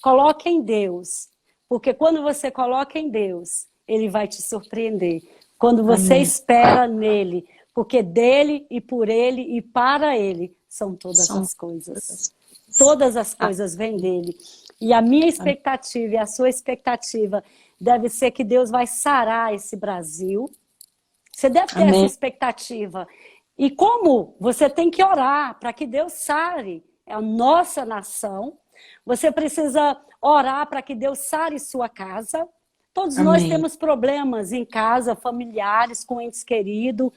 A: Coloque em Deus. Porque quando você coloca em Deus, ele vai te surpreender. Quando você espera nele, porque dele e por ele e para ele são todas as coisas. Todas as coisas vêm dele. E a minha expectativa e a sua expectativa deve ser que Deus vai sarar esse Brasil. Você deve ter essa expectativa. E como? Você tem que orar para que Deus sare a nossa nação. Você precisa orar para que Deus sare sua casa. Todos nós temos problemas em casa, familiares, com entes queridos.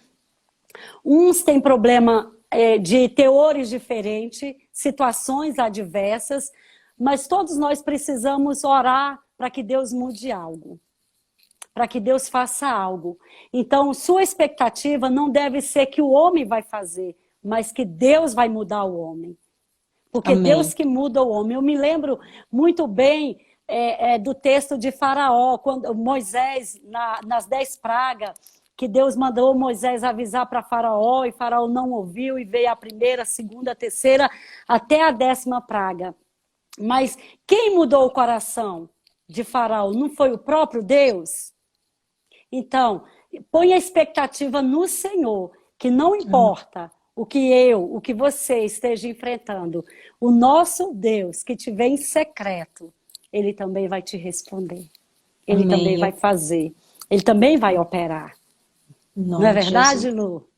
A: Uns têm problema de teores diferentes, situações adversas, mas todos nós precisamos orar para que Deus mude algo, para que Deus faça algo. Então, sua expectativa não deve ser que o homem vai fazer, mas que Deus vai mudar o homem. Porque Deus que muda o homem. Eu me lembro muito bem do texto de Faraó, quando Moisés, nas 10 pragas, que Deus mandou Moisés avisar para Faraó, e Faraó não ouviu, e veio a primeira, a segunda, a terceira, até a 10ª praga. Mas quem mudou o coração de Faraó? Não foi o próprio Deus? Então, põe a expectativa no Senhor, que não importa o que você esteja enfrentando, o nosso Deus que te vê em secreto, ele também vai te responder. Ele também vai fazer. Ele também vai operar. Não é verdade, Jesus. Lu?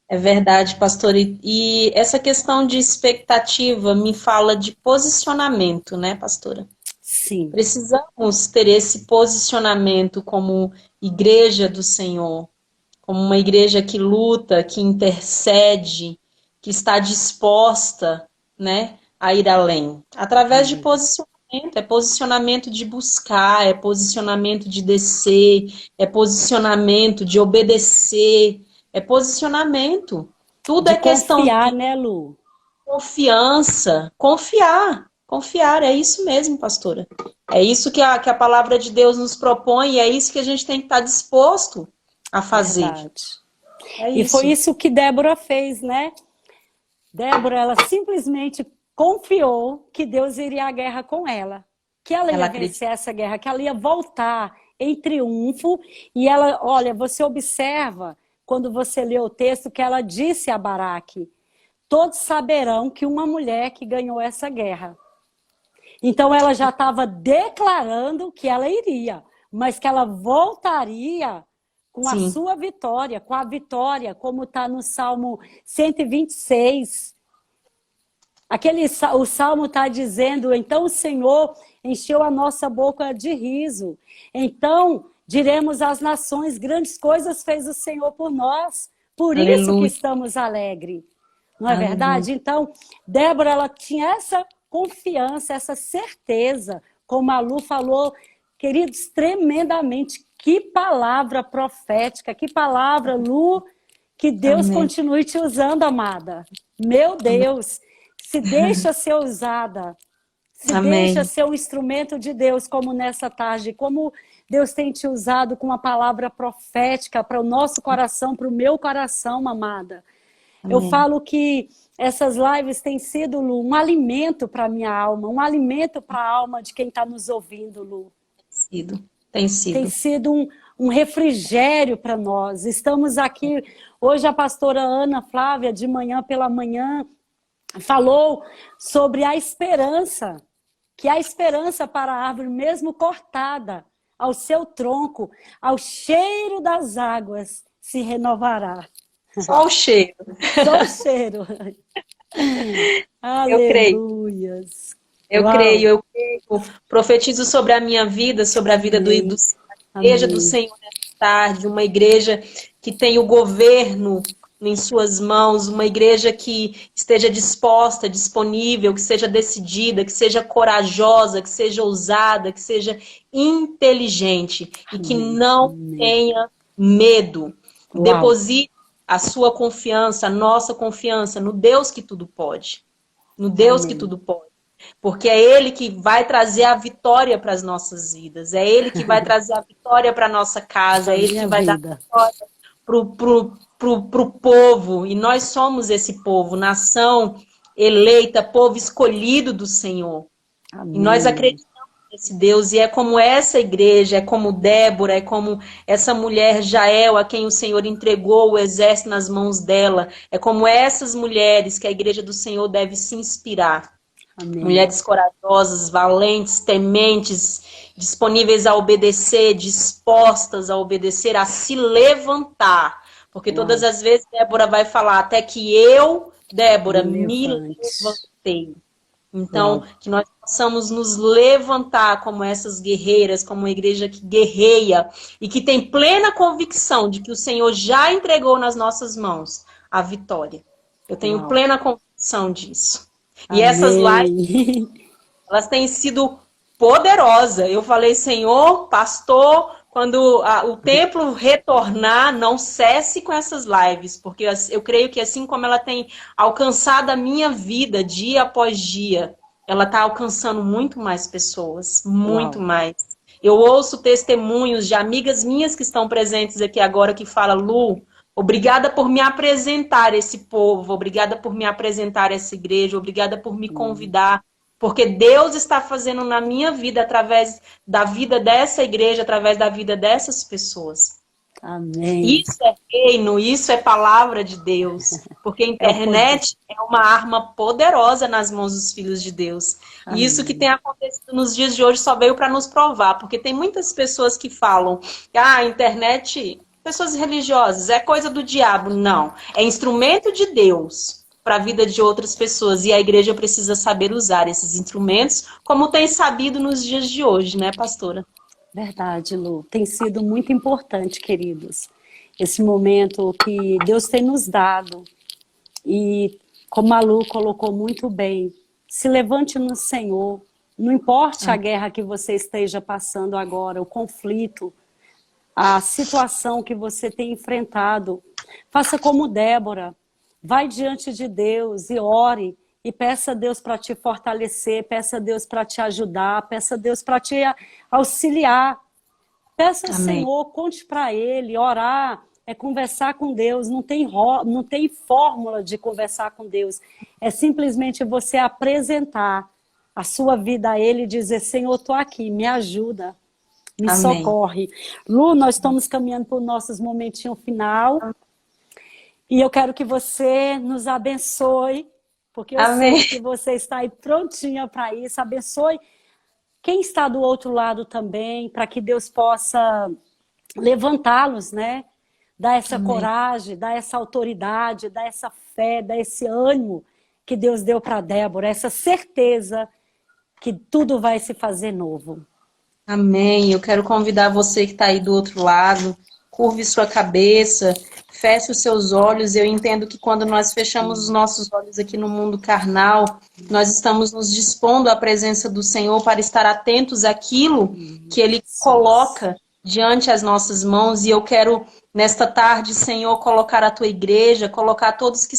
B: É verdade, pastor. E essa questão de expectativa me fala de posicionamento, né, pastora?
A: Sim.
B: Precisamos ter esse posicionamento como igreja do Senhor, como uma igreja que luta, que intercede, que está disposta, né, a ir além. Através de posicionamento. É posicionamento de buscar, é posicionamento de descer, é posicionamento de obedecer, é posicionamento. Tudo
A: de
B: é questão
A: confiar, né, Lu?
B: Confiança, confiar, é isso mesmo, pastora. É isso que a palavra de Deus nos propõe e é isso que a gente tem que estar disposto a fazer.
A: Verdade. E foi isso que Débora fez, né? Débora, ela simplesmente confiou que Deus iria à guerra com ela. Que ela ia vencer essa guerra, que ela ia voltar em triunfo. E ela, olha, você observa, quando você lê o texto, que ela disse a Baraque: todos saberão que uma mulher que ganhou essa guerra. Então ela já estava declarando que ela iria, mas que ela voltaria com a sua vitória, com a vitória, como está no Salmo 126. O Salmo está dizendo: então o Senhor encheu a nossa boca de riso. Então diremos às nações: grandes coisas fez o Senhor por nós. Por isso que estamos alegres. Não é verdade? Então, Débora, ela tinha essa confiança, essa certeza, como a Lu falou, queridos, tremendamente. Que palavra profética, que palavra, Lu, que Deus continue te usando, amada. Meu Deus, se deixa ser usada, se deixa ser um instrumento de Deus, como nessa tarde, como Deus tem te usado com uma palavra profética para o nosso coração, para o meu coração, amada. Eu falo que essas lives têm sido, Lu, um alimento para a minha alma, um alimento para a alma de quem está nos ouvindo, Lu.
B: Tem sido.
A: Tem sido um refrigério para nós. Estamos aqui, hoje a pastora Ana Flávia, de manhã pela manhã, falou sobre a esperança, que a esperança para a árvore, mesmo cortada, ao seu tronco, ao cheiro das águas, se renovará.
B: Só o cheiro.
A: Só o cheiro.
B: Eu creio.
A: Aleluias.
B: Eu
A: Uau.
B: creio, eu creio. Profetizo sobre a minha vida, sobre a vida da
A: Amém.
B: igreja do
A: Amém.
B: Senhor nessa tarde, uma igreja que tem o governo em suas mãos, uma igreja que esteja disposta, disponível, que seja decidida, que seja corajosa, que seja ousada, que seja inteligente e que
A: Amém.
B: não
A: Amém.
B: tenha medo.
A: Uau.
B: Deposite a sua confiança, a nossa confiança no Deus que tudo pode. No Deus que
A: Amém.
B: tudo pode. Porque é Ele que vai trazer a vitória para as nossas vidas. É Ele que vai trazer a vitória para a nossa casa.
A: A
B: É Ele que
A: minha
B: vai dar
A: vida.
B: a vitória pro povo. E nós somos esse povo, nação eleita, povo escolhido do Senhor. E nós
A: Amém.
B: acreditamos nesse Deus. E é como essa igreja, é como Débora, é como essa mulher Jael, a quem o Senhor entregou o exército nas mãos dela. É como essas mulheres que a igreja do Senhor deve se inspirar.
A: Amém.
B: Mulheres corajosas, valentes, tementes, disponíveis a obedecer, dispostas a obedecer, a se levantar. Porque
A: Uau.
B: todas as vezes Débora vai falar, até que eu, Débora, me
A: Levante.
B: levantei. Então,
A: Uau.
B: que nós possamos nos levantar como essas guerreiras, como uma igreja que guerreia e que tem plena convicção de que o Senhor já entregou nas nossas mãos a vitória. Eu tenho
A: Uau.
B: plena convicção disso. E essas lives,
A: Amém.
B: elas têm sido poderosas. Eu falei, Senhor, pastor, quando o templo retornar, não cesse com essas lives, porque eu creio que assim como ela tem alcançado a minha vida dia após dia, ela está alcançando muito mais pessoas, muito
A: Uau.
B: mais. Eu ouço testemunhos de amigas minhas que estão presentes aqui agora que falam, Lu, obrigada por me apresentar esse povo, obrigada por me apresentar essa igreja, obrigada por me convidar, porque Deus está fazendo na minha vida, através da vida dessa igreja, através da vida dessas pessoas.
A: Amém.
B: Isso é reino, isso é palavra de Deus, porque a internet é uma arma poderosa nas mãos dos filhos de Deus. E isso que tem acontecido nos dias de hoje só veio para nos provar, porque tem muitas pessoas que falam que a internet... Pessoas religiosas, é coisa do diabo. Não, é instrumento de Deus para a vida de outras pessoas. E a igreja precisa saber usar esses instrumentos, como tem sabido nos dias de hoje, né, pastora?
A: Verdade, Lu. Tem sido muito importante, queridos, esse momento que Deus tem nos dado. E como a Lu colocou muito bem, se levante no Senhor. Não importe a guerra que você esteja passando agora, o conflito, a situação que você tem enfrentado. Faça como Débora. Vai diante de Deus e ore. E peça a Deus para te fortalecer, peça a Deus para te ajudar, peça a Deus para te auxiliar. Peça ao Senhor, conte para Ele, orar, é conversar com Deus, não tem fórmula de conversar com Deus. É simplesmente você apresentar a sua vida a Ele e dizer, Senhor, estou aqui, me ajuda, me socorre. Lu, nós estamos caminhando para o nosso momentinho final. E eu quero que você nos abençoe, porque eu sei que você está aí prontinha para isso. Abençoe quem está do outro lado também, para que Deus possa levantá-los, né? Dar essa coragem, dar essa autoridade, dar essa fé, dar esse ânimo que Deus deu para Débora, essa certeza que tudo vai se fazer novo.
B: Amém. Eu quero convidar você que está aí do outro lado, curve sua cabeça, feche os seus olhos. Eu entendo que quando nós fechamos os nossos olhos aqui no mundo carnal, nós estamos nos dispondo à presença do Senhor para estar atentos àquilo que Ele coloca diante as nossas mãos. E eu quero, nesta tarde, Senhor, colocar a Tua igreja, colocar todos que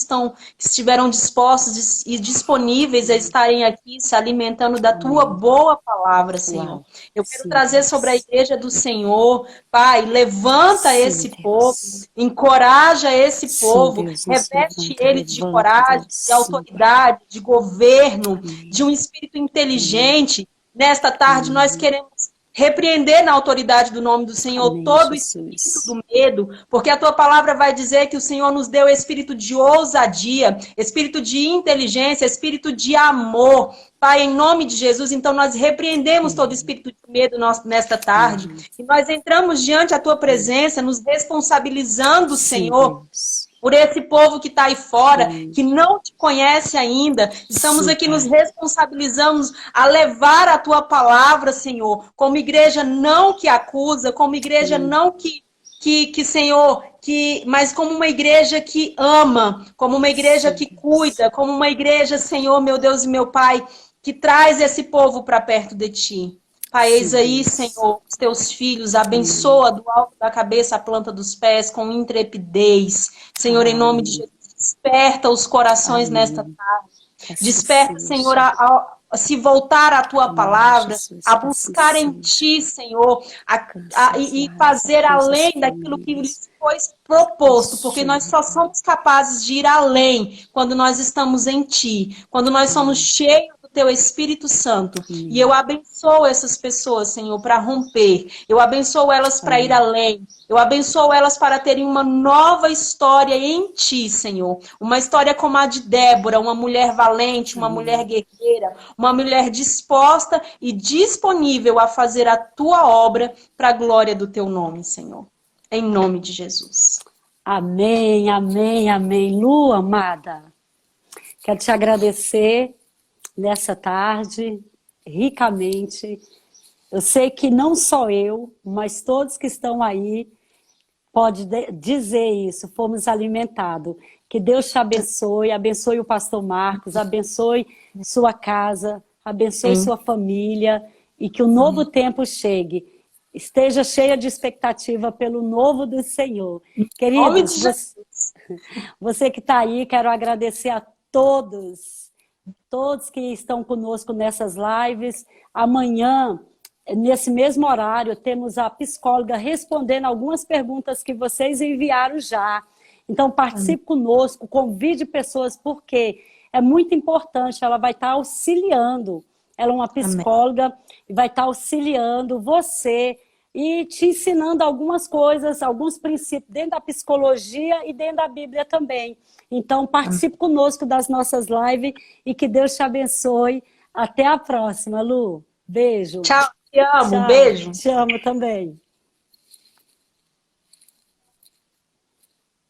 B: estiveram dispostos e disponíveis a estarem aqui se alimentando da Tua boa palavra, Senhor. Eu quero trazer sobre a igreja do Senhor, Pai, levanta esse povo, encoraja esse povo, reveste eles de coragem, de autoridade, de governo, de um espírito inteligente. Nesta tarde nós queremos repreender na autoridade do nome do Senhor
A: Amém,
B: todo
A: Jesus.
B: espírito do medo, porque a tua palavra vai dizer que o Senhor nos deu espírito de ousadia, espírito de inteligência, espírito de amor. Pai, em nome de Jesus, então nós repreendemos todo espírito de medo nesta tarde, e nós entramos diante da tua presença, nos responsabilizando,
A: Sim,
B: Senhor,
A: Deus.
B: por esse povo que está aí fora, que não te conhece ainda. Estamos
A: Sim,
B: aqui,
A: Pai.
B: nos responsabilizamos a levar a tua palavra, Senhor, como igreja não que acusa, como igreja não Senhor, mas como uma igreja que ama, como uma igreja que cuida, como uma igreja, Senhor, meu Deus e meu Pai, que traz esse povo para perto de ti. Pai, eis aí, Senhor, os teus filhos, abençoa do alto da cabeça à planta dos pés, com intrepidez. Senhor, em nome de Jesus, desperta os corações nesta tarde. Desperta, Senhor, a se voltar à tua palavra, a buscar em ti, Senhor, e fazer além daquilo que lhes foi proposto, porque nós só somos capazes de ir além quando nós estamos em ti, quando nós somos cheios do teu Espírito Santo. E eu abençoo essas pessoas, Senhor, para romper. Eu abençoo elas para ir além. Eu abençoo elas para terem uma nova história em ti, Senhor. Uma história como a de Débora, uma mulher valente, uma mulher guerreira, uma mulher disposta e disponível a fazer a tua obra para a glória do teu nome, Senhor. Em nome de Jesus.
A: Amém, amém, amém. Lu, amada, quero te agradecer nessa tarde, ricamente. Eu sei que não só eu, mas todos que estão aí, pode dizer isso, fomos alimentados. Que Deus te abençoe, abençoe o pastor Marcos, abençoe sua casa, abençoe sua família, e que o novo tempo chegue. Esteja cheia de expectativa pelo novo do Senhor. Queridos, você que está aí, quero agradecer a todos que estão conosco nessas lives. Amanhã, nesse mesmo horário, temos a psicóloga respondendo algumas perguntas que vocês enviaram já. Então, participe conosco, convide pessoas, porque é muito importante, ela vai estar auxiliando. Ela é uma psicóloga e vai estar auxiliando você e te ensinando algumas coisas, alguns princípios dentro da psicologia e dentro da Bíblia também. Então, participe conosco das nossas lives e que Deus te abençoe. Até a próxima, Lu. Beijo.
B: Tchau, te amo.
A: Tchau.
B: Beijo.
A: Te amo também.